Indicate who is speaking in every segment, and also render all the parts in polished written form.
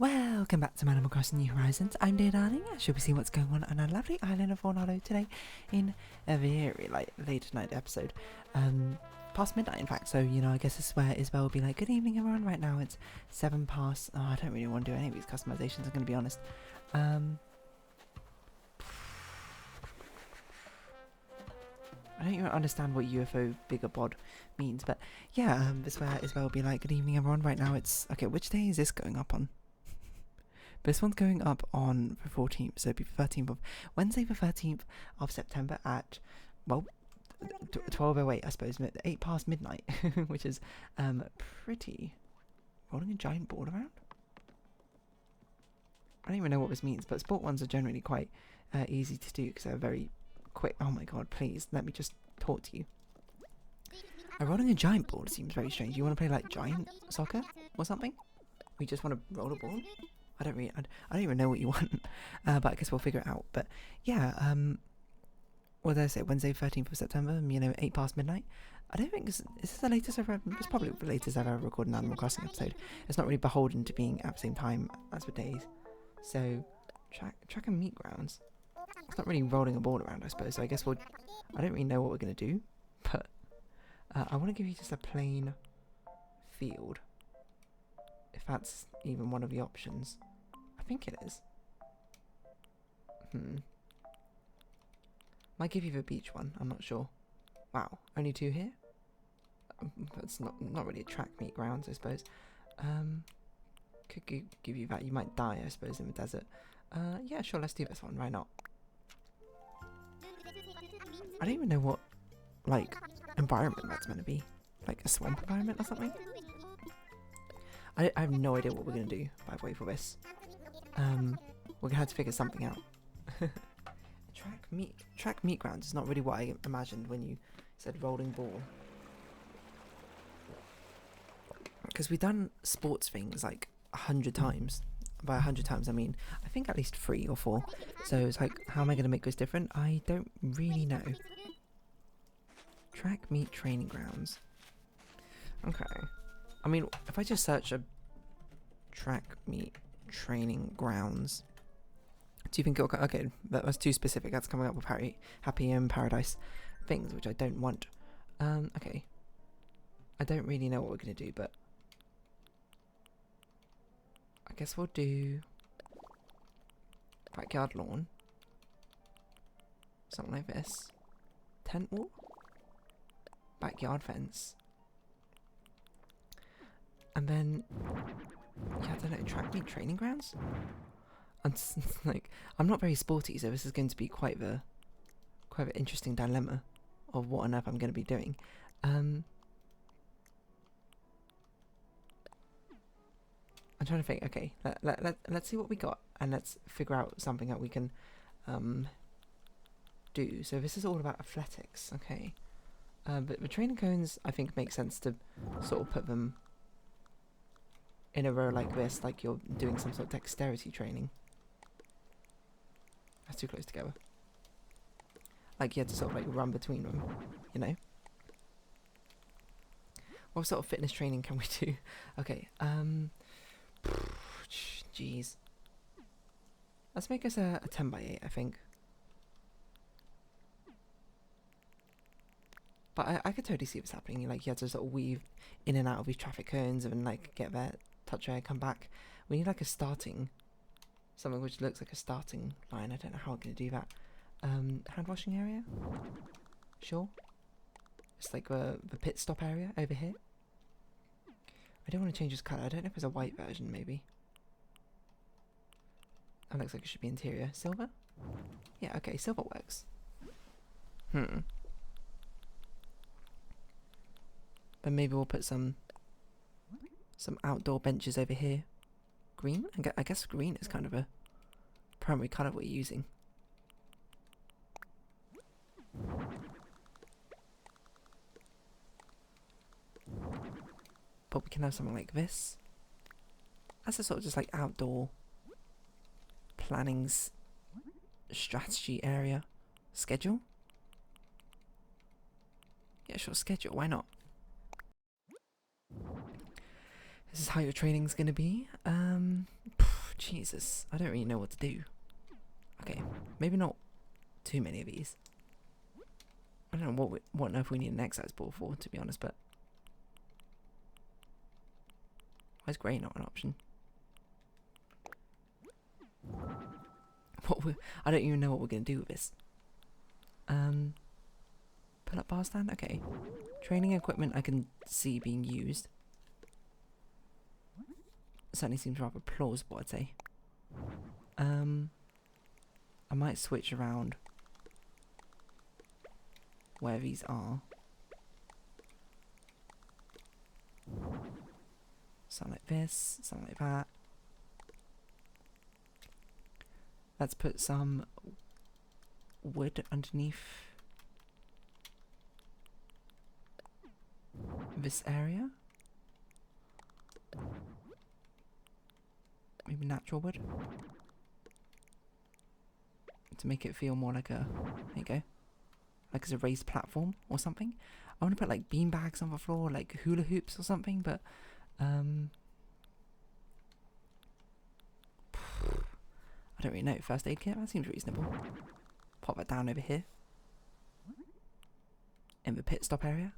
Speaker 1: Welcome back to Animal Crossing New Horizons. I'm dear darling. I shall be seeing what's going on our lovely island of Fawnhallow today in a very late night episode. Past midnight in fact, so I guess this is where Isabel will be like, good evening everyone. Right now it's 7 past. Oh, I don't really want to do any of these customizations, I'm going to be honest. I don't even understand what UFO bigger bod means, but yeah, this is where Isabel will be like, good evening everyone. Right now it's, okay, which day is this going up on? This one's going up on the 14th, so it'll be the 13th of Wednesday, the 13th of September at, well, 12:08, I suppose, 8 past midnight, which is pretty. Rolling a giant board around? I don't even know what this means, but sport ones are generally quite easy to do because they're very quick. Oh my god, please, let me just talk to you. Rolling a giant board seems very strange. You want to play like giant soccer or something? We just want to roll a ball? I don't even know what you want, but I guess we'll figure it out. But yeah, what did I say? Wednesday, 13th of September, 8 past midnight. I don't think is this the latest I've ever. It's probably the latest I've ever recorded an Animal Crossing episode. It's not really beholden to being at the same time as the days. So track and meet grounds. It's not really rolling a ball around, I suppose. So I guess I don't really know what we're gonna do, but I want to give you just a plain field. If that's even one of the options. I think it is. Might give you the beach one, I'm not sure. Wow, only 2 here? That's not really a track meet grounds, I suppose. Could give you that. You might die, I suppose, in the desert. Yeah, sure, let's do this one, why not? I don't even know what, environment that's meant to be. Like a swamp environment or something? I have no idea what we're going to do, by the way, for this. We're going to have to figure something out. Track meet grounds is not really what I imagined when you said rolling ball. Because we've done sports things like 100 times. By 100 times, I mean, I think at least 3 or 4. So it's like, how am I going to make this different? I don't really know. Track meet training grounds. Okay. I mean, if I just search a track meet training grounds, do you think it'll okay, that was too specific. That's coming up with happy in paradise things, which I don't want. Okay. I don't really know what we're going to do, but I guess we'll do backyard lawn. Something like this. Tent wall? Backyard fence. And then, yeah, I don't know, track meet training grounds? I'm not very sporty, so this is going to be quite an interesting dilemma of what on earth I'm going to be doing. I'm trying to think, okay, let's see what we got, and let's figure out something that we can do. So this is all about athletics, okay. But the training cones, I think, make sense to sort of put them in a row like this, like you're doing some sort of dexterity training. That's too close together. Like you had to sort of run between them, What sort of fitness training can we do? Okay, jeez. Let's make us a 10 by 8, I think. But I could totally see what's happening. You had to sort of weave in and out of these traffic cones and get there, touch air, come back. We need something which looks like a starting line. I don't know how I'm going to do that. Hand washing area? Sure. It's like the pit stop area over here. I don't want to change this colour. I don't know if there's a white version, maybe. That looks like it should be interior. Silver? Yeah, okay, silver works. Then maybe we'll put some outdoor benches over here. Green? I guess green is kind of a primary colour we're using. But we can have something like this. That's a sort of just outdoor planning's strategy area. Schedule? Yeah, sure, schedule, why not? This is how your training's gonna be. Jesus, I don't really know what to do. Okay, maybe not too many of these. I don't know what on earth we need an exercise ball for, to be honest, but why is grey not an option? I don't even know what we're gonna do with this. Pull up bar stand? Okay. Training equipment I can see being used. Certainly seems rather plausible, I'd say. I might switch around where these are. Something like this, something like that. Let's put some wood underneath this area. Maybe natural wood. To make it feel more like a, there you go, like it's a raised platform or something. I want to put like bean bags on the floor, like hula hoops or something, but I don't really know. First aid kit, that seems reasonable. Pop that down over here in the pit stop area.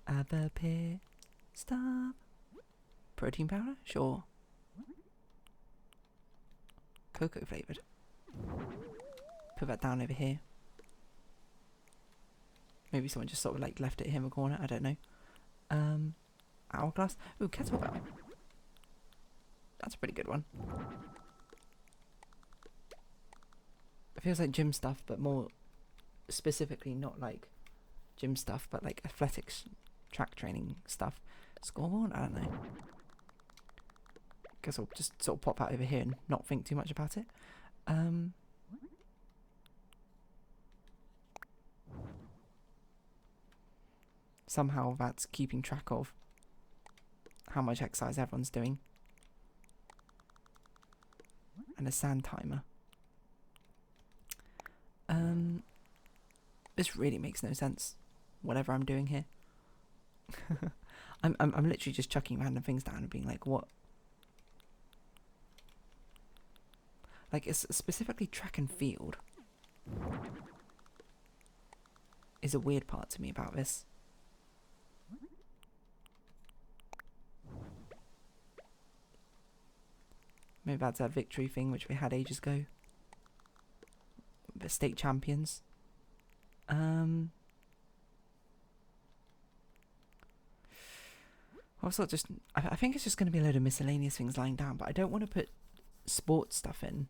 Speaker 1: At the pit stop. Protein powder, sure. Cocoa flavoured. Put that down over here. Maybe someone just sort of like left it here in the corner, I don't know. Hourglass. Ooh, kettlebell. That's a pretty good one. It feels like gym stuff, but more specifically not like gym stuff, but like athletics, track training stuff. Scoreboard? I don't know. Guess I'll just sort of pop that over here and not think too much about it. Somehow that's keeping track of how much exercise everyone's doing. And a sand timer. This really makes no sense. Whatever I'm doing here. I'm literally just chucking random things down and being like, what? Like, it's specifically track and field is a weird part to me about this. Maybe that's a victory thing which we had ages ago. The state champions. Also, just I think it's just going to be a load of miscellaneous things lying down, but I don't want to put sports stuff in,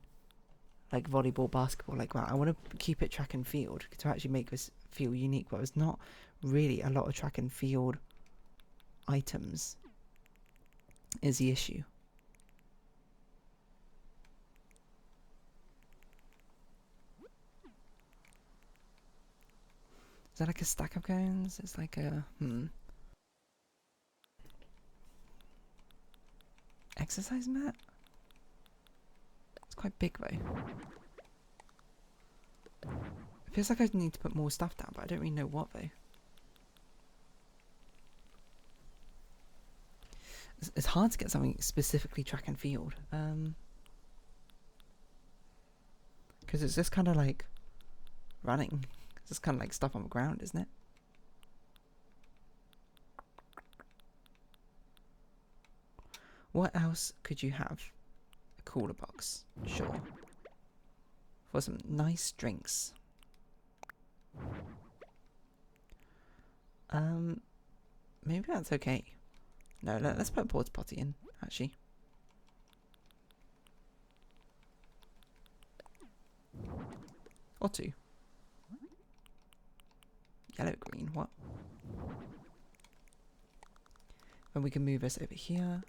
Speaker 1: like volleyball, basketball, like that. I want to keep it track and field to actually make this feel unique. But there's not really a lot of track and field items. Is the issue? Is that like a stack of cones? It's like a exercise mat? It's quite big though. It feels like I need to put more stuff down, but I don't really know what though. It's hard to get something specifically track and field. Because it's just kind of like running. It's just kind of like stuff on the ground, isn't it? What else could you have? A cooler box, sure. For some nice drinks. Maybe that's okay. No, let's put a porta potty in, actually. Or two. Yellow, green, what? And we can move this over here.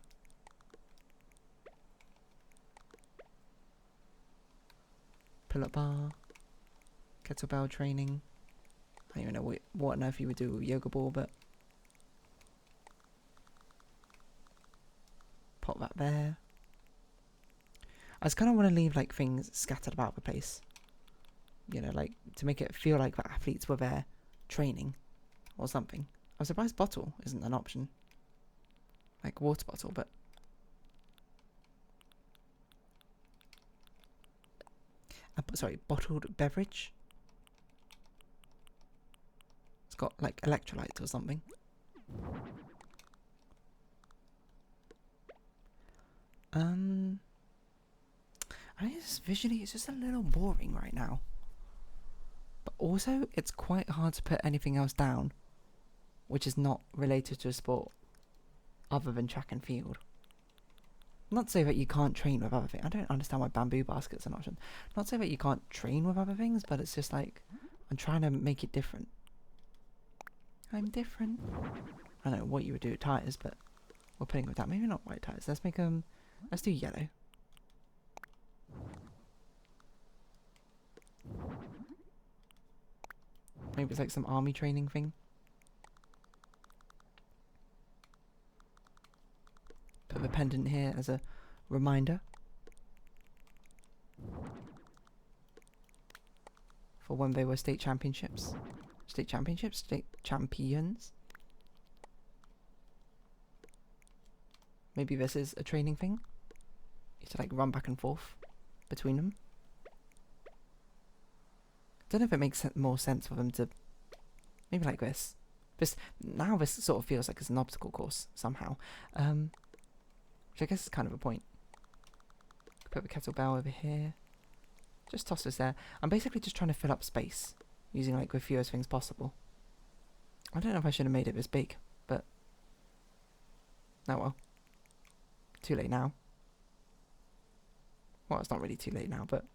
Speaker 1: Pull-up bar. Kettlebell training. I don't even know what on earth you would do with a yoga ball, but... pop that there. I just kind of want to leave like things scattered about the place. You know, like to make it feel like the athletes were there training or something. I'm surprised bottle isn't an option. Like water bottle, but sorry, bottled beverage. It's got like electrolytes or something. I think visually it's just a little boring right now. But also, it's quite hard to put anything else down, which is not related to a sport, other than track and field. Not to say that you can't train with other things. I don't understand why bamboo basket's an option. Not to say that you can't train with other things, but it's just like, I'm trying to make it different. I'm different. I don't know what you would do with tires, but we're putting with that. Maybe not white tires. Let's make them. Let's do yellow. Maybe it's like some army training thing. Put the pendant here as a reminder. For when they were state championships. State championships? State champions? Maybe this is a training thing. You have to like run back and forth between them. I don't know if it makes more sense for them to maybe like this. Now this sort of feels like it's an obstacle course somehow. Which I guess is kind of a point. Put the kettlebell over here. Just toss this there. I'm basically just trying to fill up space using like the fewest things possible. I don't know if I should have made it this big, but oh well. Too late now. Well, it's not really too late now, but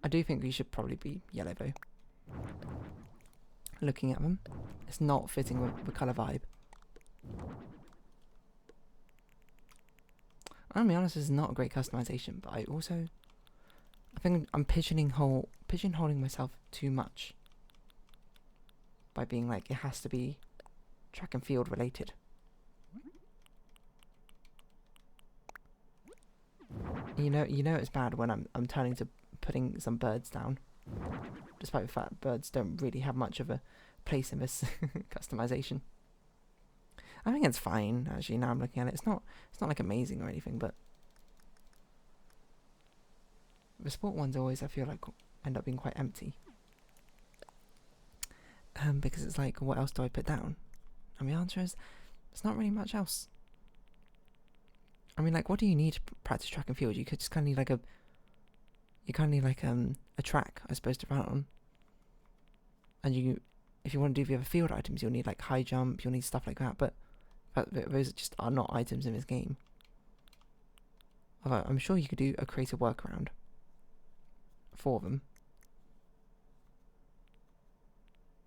Speaker 1: I do think we should probably be yellow though. Looking at them, it's not fitting with the colour vibe. I'll be honest, this is not a great customization, but I think I'm pigeonholing myself too much by being like, it has to be track and field related. You know it's bad when I'm turning to putting some birds down, despite the fact birds don't really have much of a place in this customization. I think it's fine actually. Now I'm looking at it, it's not like amazing or anything, but the sport ones always, I feel like, end up being quite empty. Because it's like, what else do I put down? And the answer is, there's not really much else. I mean, like, what do you need to practice track and field? You could just kind of need like a track, I suppose, to run on. And if you want to do the other field items, you'll need like high jump, you'll need stuff like that. But those just are not items in this game. Although I'm sure you could do a creative workaround for them.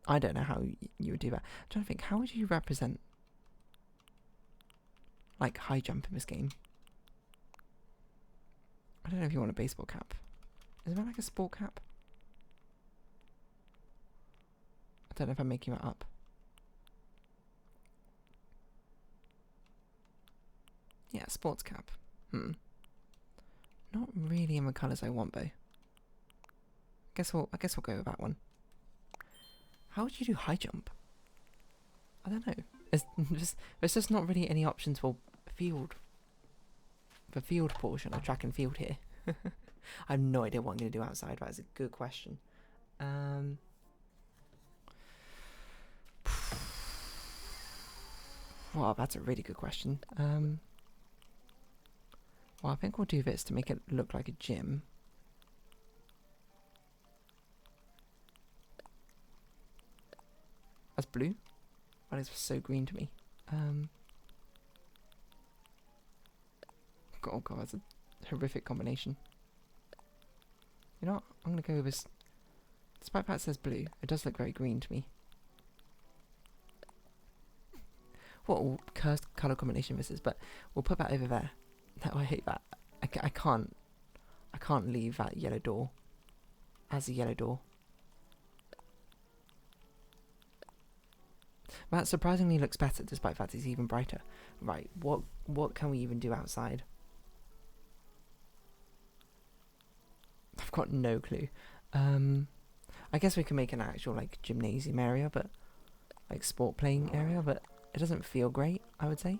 Speaker 1: I don't know how you would do that. I'm trying to think, how would you represent like high jump in this game? I don't know if you want a baseball cap. Is there like a sport cap? I don't know if I'm making that up. Yeah, sports cap. Not really in the colours I want though. I guess we'll go with that one. How would you do high jump? I don't know. There's just not really any options for field. The field portion of track and field here. I have no idea what I'm going to do outside. That is a good question. Wow, that's a really good question. Well, I think we'll do this to make it look like a gym. That's blue. That is so green to me. Oh god, that's a horrific combination. You know what? I'm gonna go with this. Despite that it says blue, it does look very green to me. What cursed colour combination this is, but we'll put that over there. No, I hate that. I can't leave that yellow door as a yellow door. That surprisingly looks better, despite the fact it's even brighter. Right, what can we even do outside? I've got no clue. I guess we can make an actual like gymnasium area, but like sport playing area, but it doesn't feel great, I would say.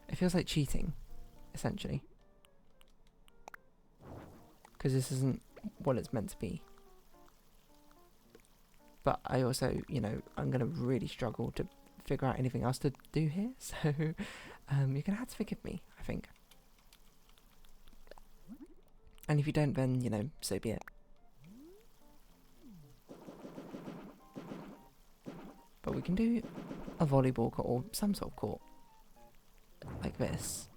Speaker 1: It feels like cheating, essentially. because this isn't what it's meant to be. But I also, you know, I'm going to really struggle to figure out anything else to do here. So you're going to have to forgive me, I think. And if you don't, then, you know, so be it. But we can do a volleyball court or some sort of court. Like this.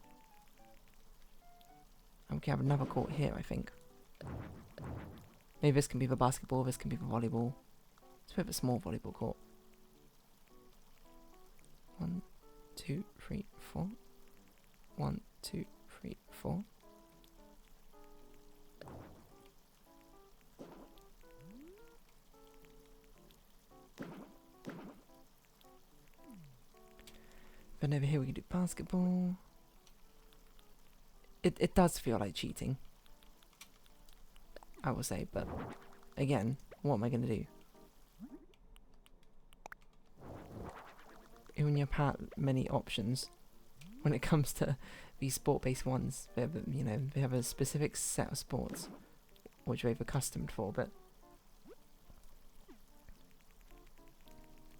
Speaker 1: And we can have another court here, I think. Maybe this can be for basketball, this can be for volleyball. Let's put a small volleyball court. 1, 2, 3, 4. 1, 2, 3, 4. Then over here we can do basketball. It does feel like cheating, I will say, but again, what am I going to do? When you have many options, when it comes to these sport-based ones, they have, you know, they have a specific set of sports which they've accustomed for, but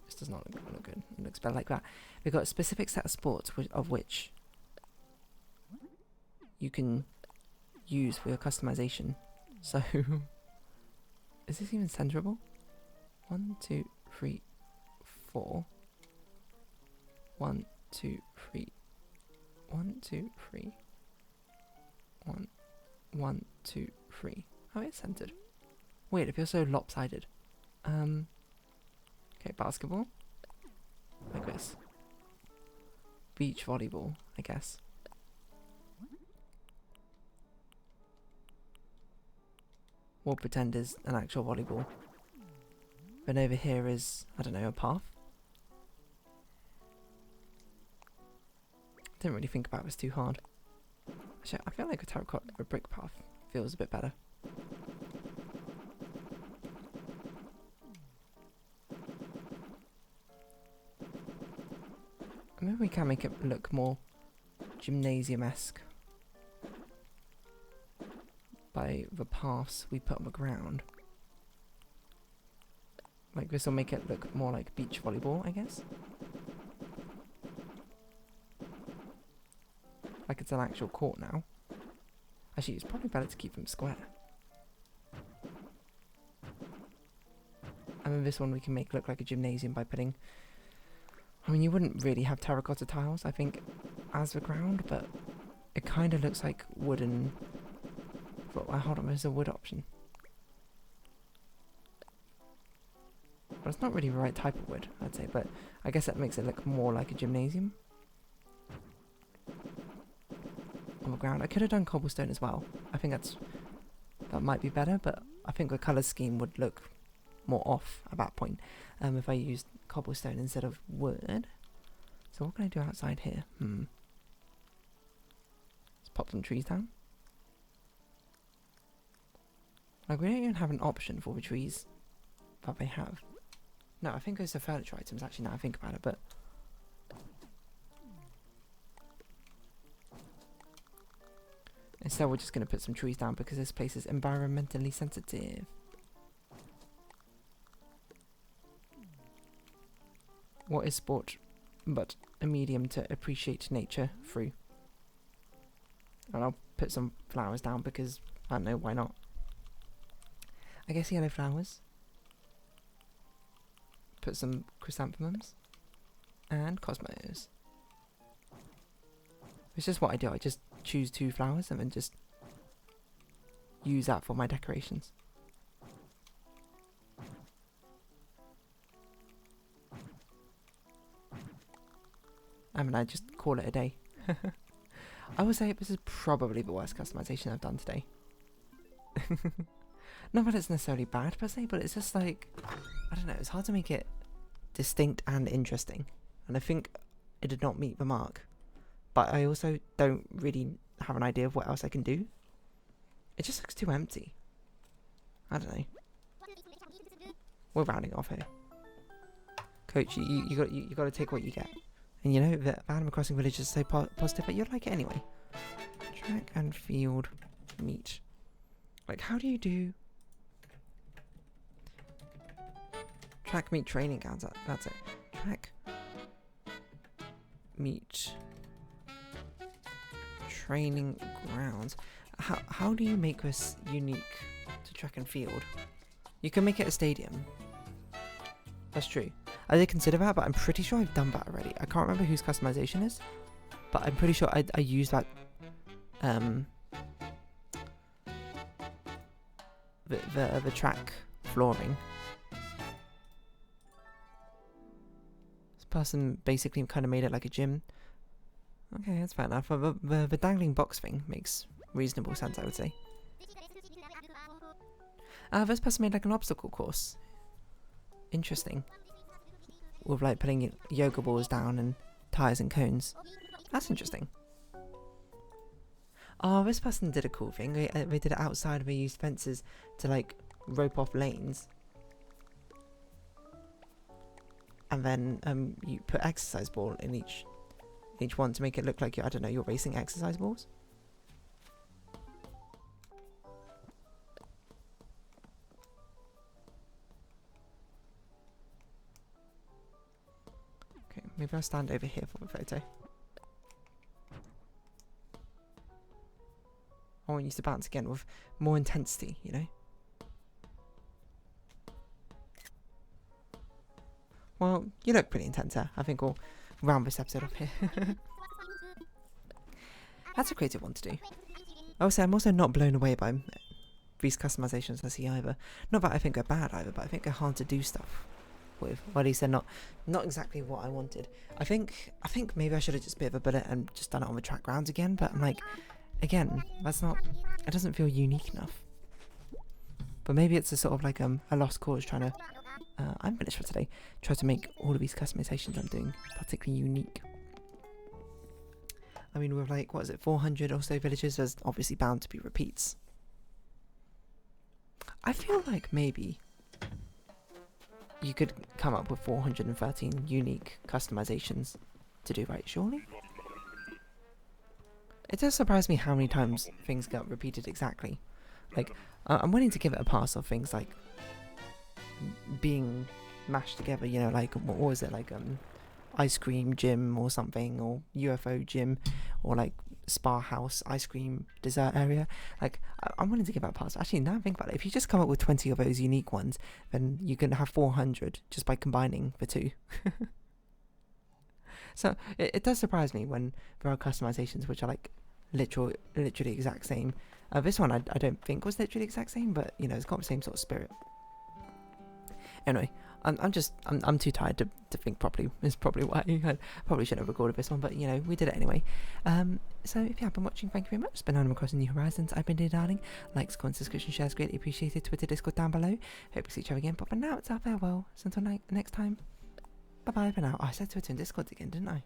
Speaker 1: this does not look good. It looks better like that. They've got a specific set of sports of which you can use for your customization. So, is this even centerable? 1, 2, 3, 4. 1, 2, 3. 1, 2, 3. 1, 2, 3. Oh, it's centered. Weird, it feels so lopsided. Okay, basketball. Like this. Beach volleyball, I guess. We'll pretend is an actual volleyball. Then over here is, I don't know, a path. Didn't really think about this too hard. Actually, I feel like a terracotta or a brick path feels a bit better. Maybe we can make it look more gymnasium-esque by the paths we put on the ground. Like this will make it look more like beach volleyball, I guess. Like it's an actual court now. Actually, it's probably better to keep them square. And then this one we can make look like a gymnasium by putting... I mean, you wouldn't really have terracotta tiles, I think, as the ground, but it kind of looks like wooden... hold on, there's a wood option. Well, it's not really the right type of wood, I'd say, but I guess that makes it look more like a gymnasium. On the ground. I could have done cobblestone as well. I think that might be better, but I think the colour scheme would look more off at that point if I used cobblestone instead of wood. So what can I do outside here? Let's pop some trees down. Like, we don't even have an option for the trees that they have. No, I think those are furniture items, actually, now I think about it, but... Instead, we're just going to put some trees down because this place is environmentally sensitive. What is sport but a medium to appreciate nature through? And I'll put some flowers down because, I don't know, why not? I guess yellow flowers. Put some chrysanthemums. And cosmos. It's just what I do. I just choose 2 flowers and then just use that for my decorations. I mean, I just call it a day. I would say this is probably the worst customization I've done today. Not that it's necessarily bad per se, but it's just like, I don't know, it's hard to make it distinct and interesting. And I think it did not meet the mark. But I also don't really have an idea of what else I can do. It just looks too empty. I don't know. We're rounding off here. Coach, you got to take what you get. And you know that Animal Crossing Village is so positive, but you'll like it anyway. Track and field meet. Like, how do you do track meet training grounds? That's it. Track meet training grounds. How do you make this unique to track and field? You can make it a stadium. That's true. I did consider that, but I'm pretty sure I've done that already. I can't remember whose customization is, but I'm pretty sure I used that. The track flooring. This person basically kind of made it like a gym. Okay, that's fair enough. The dangling box thing makes reasonable sense, I would say. This person made like an obstacle course. Interesting. With like putting yoga balls down and tires and cones. That's interesting. Oh, this person did a cool thing. They did it outside. They used fences to like rope off lanes. And then you put exercise ball in each one to make it look like I don't know, you're racing exercise balls. Okay, maybe I'll stand over here for the photo. I want you to bounce again with more intensity, you know? Well, you look pretty intense there. I think we'll round this episode off here. That's a creative one to do. I would say I'm also not blown away by these customizations I see either. Not that I think they're bad either, but I think they're hard to do stuff with. Or at least they're not exactly what I wanted. I think maybe I should have just bit of a bullet and just done it on the track rounds again, but I'm like, again, it doesn't feel unique enough. But maybe it's a sort of like a lost cause trying to, I'm finished for today, try to make all of these customizations I'm doing particularly unique. I mean, with like, what is it, 400 or so villages, there's obviously bound to be repeats. I feel like maybe you could come up with 413 unique customizations to do right, surely? It does surprise me how many times things got repeated exactly. Like, I'm willing to give it a pass of things like being mashed together, you know, like, what was it, like, ice cream gym or something, or UFO gym, or like spa house, ice cream dessert area. Like, I'm willing to give that a pass. Actually, now I think about it, if you just come up with 20 of those unique ones, then you can have 400 just by combining the two. So it does surprise me when there are customizations which are like literally exact same. This one I don't think was literally exact same, but you know, it's got the same sort of spirit. Anyway, I'm too tired to think properly. Is probably why I probably shouldn't have recorded this one, but you know, we did it anyway. So if you have been watching, thank you very much. It's been Animal Crossing New Horizons. I've been dear darling. Likes, comments, subscription, shares, greatly appreciated. Twitter, Discord down below. Hope to see each other again. But for now, it's our farewell. So until next time. Bye bye for now. Oh, I said Twitter and Discord again, didn't I?